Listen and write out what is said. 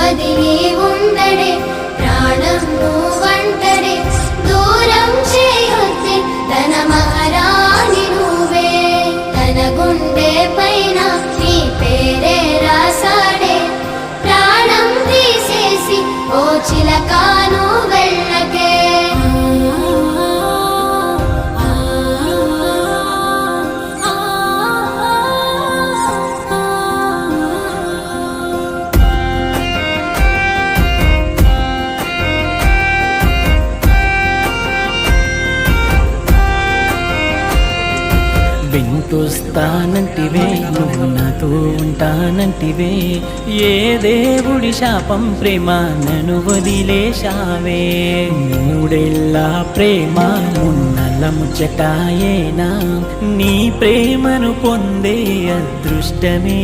వదిలి ఉండడే ప్రాణం నువ్వంటడే దూరం చేయొద్దే తన మహారాణి నువ్వే తన గుండె పైన నీ పేరే రాసాడే ప్రాణం తీసేసి ఓ చిలకాను వెళ్ళకే వెంటొస్తానంటివే నువ్వు నాతో ఉంటానంటివే ఏ దేవుడి శాపం ప్రేమ నన్ను వదిలేశావే మూడేళ్ళ ప్రేమ మున్నల ముచ్చటాయేనా నీ ప్రేమను పొందే అదృష్టమే